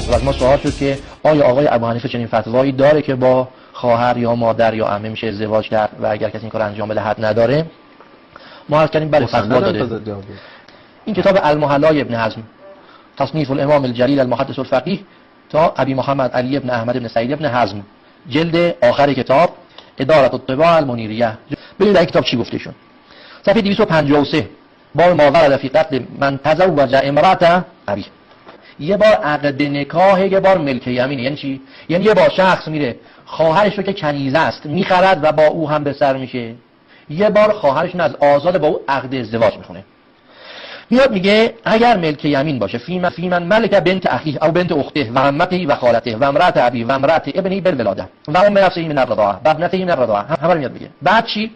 و از ما سوال شد که آیا آقای ابوحنیفه چنین فتوایی داره که با خواهر یا مادر یا عمه میشه ازدواج کرد و اگر کسی این کار انجام بده حد نداره؟ ما عرض کردیم بله فتوا داده. این کتاب المحلای ابن حزم، تصنیف الامام الجلیل المحدث الفقیه تا ابی محمد علی ابن احمد ابن سعید ابن حزم، جلد آخر کتاب اداره الطباعه المنیریه. ببینید در کتاب چی گفته شد. صفحه 253 باب ما ورد فی قتل من تزوج امرأة ابی. یه بار عقد نکاح، یه بار ملک یمین. یعنی چی؟ یعنی یه بار شخص میره خواهرش رو که کنیزه است میخرد و با او هم به سر میشه، یه بار خواهرشون از آزاد با او عقد ازدواج میکنه. میاد میگه اگر ملک یمین باشه فی من ملک بنت اخیه او بنت اخته و عمته و خالته و امرأة ابی و امرأة ابنی بالولاده و ام نفسه من الرضاعه و ابنته من الرضاعه، همه میاد میگه. بعد چی؟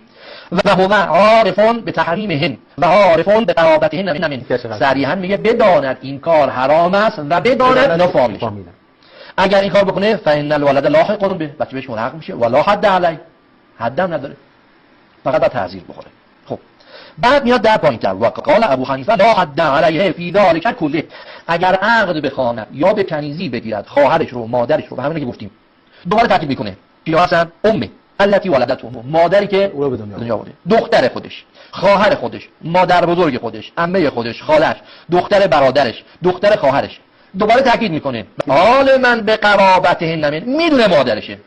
و هو عارفون به تحریمهن و عارفون به قرابتهن من. صریحا میگه بداند این کار حرام است و بداند نفامیش. اگر این کار بکنه فإن الولد لاحق به، بچه بهش ملحق میشه و لا حد علی، حدم نداره، فقط باید تعزیر بخوره. خب بعد میاد در پایین‌تر و قال ابو حنیفه لا حد علیه فی ذلک کله. اگر عقد بخواند یا به کنیزی بگیرد خواهرش رو مادرش رو، به همین که گفتیم دوباره ترتیب میکنه کیا هستن؟ امه التي ولدته، مادری که او به دنیا آورده، دختر خودش، خواهر خودش، مادر بزرگ خودش، عمه خودش، خالش، دختر برادرش، دختر خواهرش. دوباره تاکید میکنه آل من به قرابتهن من، میدونه مادرشه.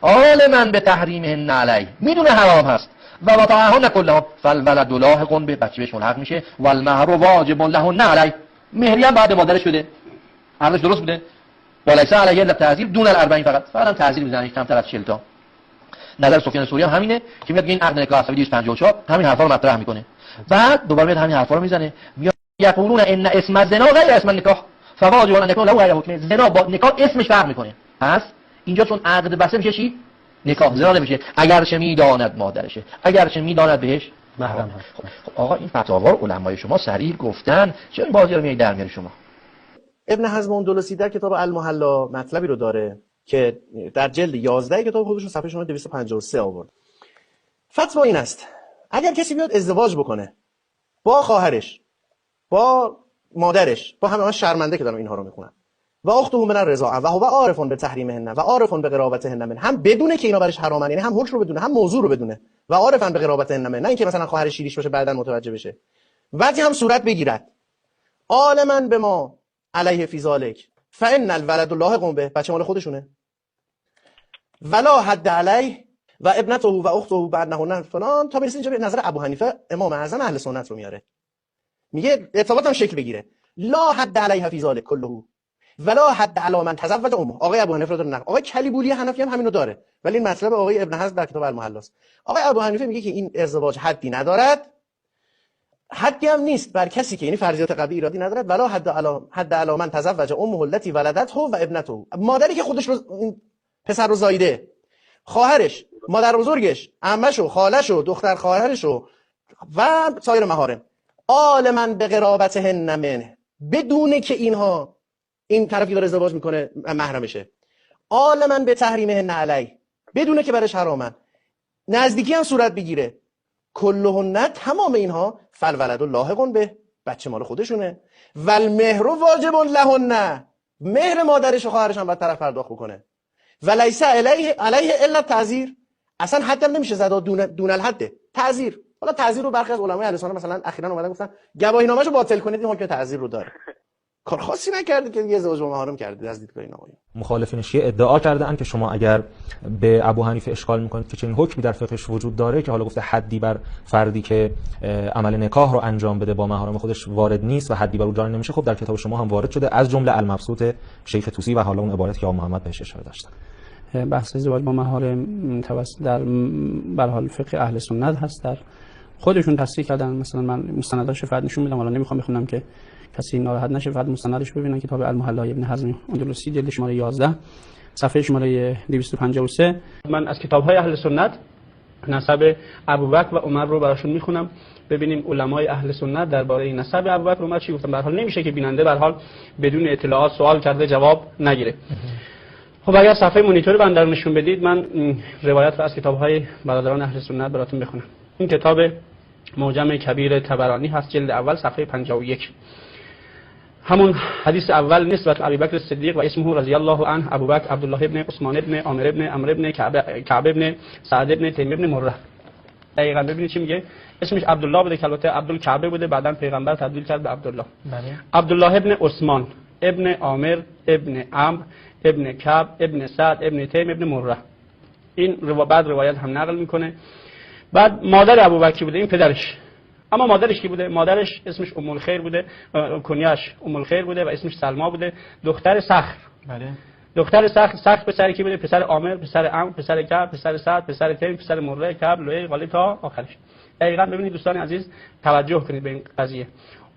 آل من به تحریمهن علی، میدونه حرام هست. و وطاعهن کلها فالولد لاحق به، بچه بهش ملحق میشه. و المهر واجب لهن علی، مهری هم بعد مادرش شده. عقلش درست بوده. وليس علی الا تعزیر دون ال40، فقط تعزیر میزنه کمتر از 40 تا. نظر سفیان ثوری هم همینه که میاد این عقد نکاح صفحه 254 همین حرفا رو مطرح میکنه. بعد دوباره میاد همین حرفا رو میزنه، میاد یقولون ان اسم الزنا غیر اسم النکاح فواجب ان نکاح له غیر حکم. زنا با نکاح اسمش فرق میکنه. پس اینجا چون عقد بسته میشه چی؟ نکاح، زنا نمیشه. اگرچه میداند مادرشه، اگرچه میداند بهش محرم هست. خب آقا این فتاوا رو علمای شما صریح گفتن، چرا این بازی رو میای در میاری شما؟ ابن حزم اندلسی در کتاب المحلا مطلبی رو داره که در جلد 11 کتاب خودش صفحه شماره 253 آورد. فتوا این است اگر کسی بیاد ازدواج بکنه با خواهرش، با مادرش، با همه شرمنده که دارم اینها رو میخونم، و اخته من الرضاعه و هو عارفون به تحریمهن و عارفون به قرابتهن من، هم بدونه که اینا برش حرامن، یعنی هم حکم رو بدونه هم موضوع رو بدونه، و عارفن به قرابتهن من، نه اینکه مثلا خواهر شیریش باشه بعداً متوجه بشه، وقتی هم صورت بگیرد عالما به ما علیه فی ذلک فان الولد لاحق به، بچه مال خودشونه، ولا حد علیه و ابنته و اخته بعدنهن فلان، تا برسه اینجا به نظر ابو حنیفه امام اعظم اهل سنت رو میاره. میگه ارتباط هم شکل بگیره، لا حد علیه فی ذلک کله ولا حد علی من تزوج امه. آقای ابو حنیفه رو داره نقل. آقای کلیبولی حنفی هم همین رو داره، ولی این مطلب آقای ابن حزم در کتاب المحلا است. آقای ابو حنیفه میگه که این ازدواج حدی ندارد، حدی هم نیست بر کسی که یعنی فرضیات قبلی ایرادی ندارد. ولا حد علی من تزوج امه التي ولدته و ابنته، مادری که خودش رو این پسر رو زایده، خواهرش، مادر بزرگش، عمه‌ش و خالش و دختر خواهرش و سایر محارم. آل من به قرابتهن من، بدونه که اینها این طرفی داره ازدواج میکنه محرمشه. آل من به تحریمهن علی، بدونه که برش حرامن، نزدیکی هم صورت بگیره. کلهن، تمام اینها، فالولد لاحق به، بچه مال خودشونه. والمهر واجب لهن، مهر مادرش و خواهرش هم باید طرف پرداخت بکنه. ولیس علیه الا تعزیر، اصلا حد نمیشه زد دون الحد، تعزیر. حالا تعزیر رو برخی از علمای اهل سنت مثلا اخیراً اومدن گفتن گواهینامه‌شو باطل کنید، این حکم تعزیر رو داره. کار خاصی نکرده که یه ازدواج با محرم کرده از دیدگاه این آقایون. مخالفین شیعه ادعا کردند که شما اگر به ابو حنیفه اشکال میکنید که چنین حکمی در فقهش وجود داره که حالا گفته حدی بر فردی که عمل نکاح رو انجام بده با محرم خودش وارد نیست و حدی بر او جاری نمیشه، خب در کتاب شما هم وارد شده، از جمله المبسوط شیخ طوسی و حالا اون عبارتی که آقا محمد بهش اشاره داشتن. بحث ازدواج با محارم توسط در به حال فقه اهل سنت هست، در خودشون تصریح کردن. مثلا من مستنداش فقط نشون میدم، حالا نمیخوام بخونم که کسی ناراحت نشه، فقط مستندش ببینن. کتاب المحلای ابن حزم اندلسی جلد شماره 11 صفحه شماره 253. من از کتاب‌های اهل سنت نسب ابوبکر و عمر رو براشون میخونم، ببینیم علمای اهل سنت درباره نسب ابوبکر و عمر چی گفتن. به هر حال نمیشه که بیننده به هر حال بدون اطلاعات سوال کرده جواب نگیره. خب اگر صفحه مونیتور بنده رو نشون بدید، من روایت رو از کتاب‌های برادران اهل سنت براتون بخونم. این کتاب معجم کبیر طبرانی هست، جلد اول صفحه 51. همون حدیث اول نسبت ابوبکر صدیق و اسمه رضی الله عنه ابوبکر عبدالله ابن عثمان ابن عامر ابن عمرو ابن کعب ابن سعد ابن تیم ابن مره. دقیقاً ببینید چی میگه، اسمش عبدالله بوده که البته عبدالکعبه بوده، بعداً پیغمبر تبدیل کرد به عبدالله. عبدالله ابن عثمان ابن عامر ابن عمرو ابن کعب ابن سعد ابن تیم ابن مره. این بعد روایت هم نقل میکنه. بعد مادر ابوبکر بوده، این پدرش. اما مادرش کی بوده؟ مادرش اسمش ام الخیر بوده، کنیاش ام الخیر بوده و اسمش سلمى بوده، دختر صخر. بله. دختر صخر پسر کی بوده؟ پسر عامر، پسر عمرو، پسر کعب، پسر سعد، پسر تیم، پسر مره، کعب، لؤی، غالب تا آخرش. دقیقاً ببینید دوستان عزیز توجه کنید به این قضیه.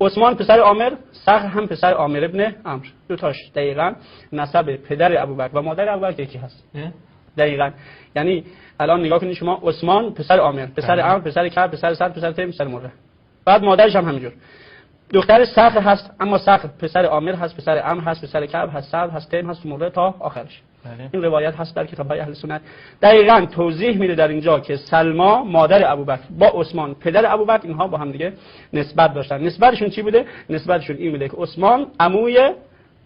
عثمان پسر عامر، صخر هم پسر عامر ابن عمرو. دو تاش دقیقاً نسب پدر ابوبکر و مادر ابوبکر یکی هست. دقیقاً. یعنی الان نگاه کنید شما، عثمان پسر عامر، پسر عمرو، پسر کعب، پسر سعد، پسر تیم، پسر مره. بعد مادرش هم همینجور. دختر صخر هست، اما صخر پسر عامر هست، پسر عمرو هست، پسر کعب هست، سعد هست، تیم هست، مره تا آخرش. این روایت هست در کتاب‌های اهل سنت. دقیقاً توضیح میده در اینجا که سلمى مادر ابوبکر با عثمان پدر ابوبکر اینها با هم دیگه نسبت داشتن. نسبتشون چی بوده؟ نسبتشون این بوده که عثمان عموی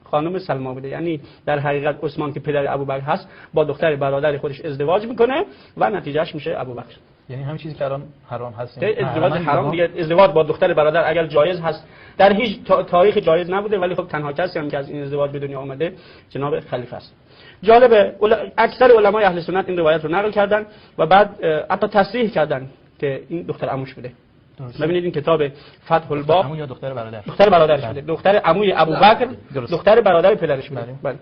خانم سلمى بوده. یعنی در حقیقت عثمان که پدر ابوبکر هست با دختر برادر خودش ازدواج میکنه و نتیجهش میشه ابوبکر. یعنی همین چیزی که الان حرام هست. ازدواج حرام دیگه. ازدواج با دختر برادر اگر جایز هست، در هیچ تاریخ جایز نبوده، ولی خب تنها کسی هم که از این ازدواج به دنیا آمده جناب خلیفه است. جالبه اکثر علمای اهل سنت این روایت رو نقل کردن و بعد حتی تصریح کردن که این دختر عموش بوده. ببینید این کتاب فتح الباب، عمو یا دختر برادر، دختر برادرش بوده، دختر عموی ابوبکر، دختر برادر پدرش بوده. بله.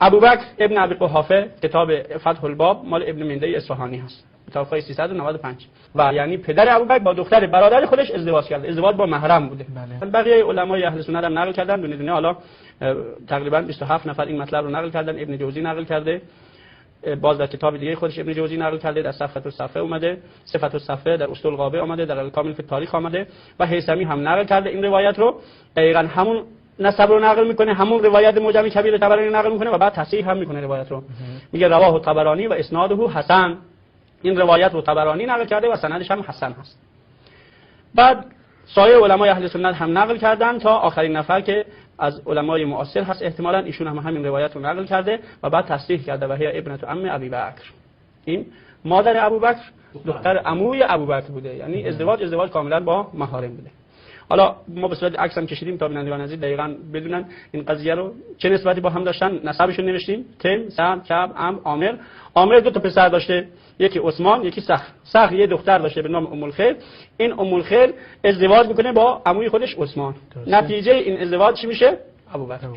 ابوبکر ابن ابی قحافه، کتاب فتح الباب مال ابن منده اصفهانی هست، کتاب 395. و یعنی پدر ابوبکر با دختر برادر خودش ازدواج کرده، ازدواج با محرم بوده. بقیه علمای اهل سنت هم نقل کردن، دونه دونه. حالا تقریبا 27 نفر این مطلب رو نقل کردن. ابن جوزی نقل کرده، باز در کتاب دیگه خودش ابن جوزی نقل کرده، در صفحه الصفحه اومده، صفحه الصفحه در اصول الغابه اومده، در الکامل فی تاریخ اومده و هیثمی هم نقل کرده این روایت رو. دقیقاً همون نسب رو نقل میکنه، همون روایت معجم کبیر طبرانی نقل میکنه و بعد تصحیح هم میکنه روایت رو. میگه رواه طبرانی و اسناده حسن. این روایت رو طبرانی نقل کرده و سندش هم حسن هست. بعد سایر علمای اهل سنت هم نقل کردن تا آخرین نفر که از علمای معاصر هست، احتمالاً ایشون هم همین روایت رو نقل کرده و بعد تصحیح کرده و هي ابنه عم ابی بکر. این مادر ابوبکر دختر عموی ابوبکر بوده، یعنی ازدواج کاملا با محارم بوده. حالا ما به صورت عکس هم کشیدیم تا بینندگان عزیز دقیقاً بدونن این قضیه رو چه نسبتی با هم داشتن. نسبشون نوشتیم: تیم، سعد، کعب، عمرو، عامر. عامر دو تا پسر داشته، یکی عثمان، یکی صخر. صخر یه دختر داشته به نام ام الخیر. این ام الخیر ازدواج میکنه با عموی خودش عثمان. نتیجه این ازدواج چی میشه؟ ابوبکر.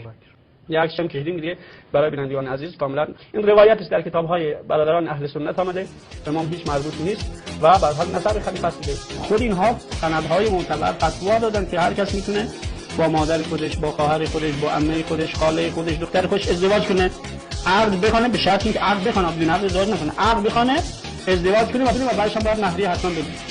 یک عکس هم کشیدیم دیگه برای بینندگان عزیز کاملا. این روایت است در کتاب‌های برادران اهل سنت آمده، به ما هیچ مربوط نیست و به هر حال نسب خلیفه است. خود اینها سندهای معتبر فتوا دادن که هر کس میتونه با مادر خودش، با خواهر خودش، با عمه خودش، خاله خودش، دختر خودش ازدواج کنه. عقد بخونه، به شرطی که عقد بخونه، بدون عقد ازدواج نکنه. عقد بخونه، ازدواج کنه و بعدش هم باید مهریه حتما بده.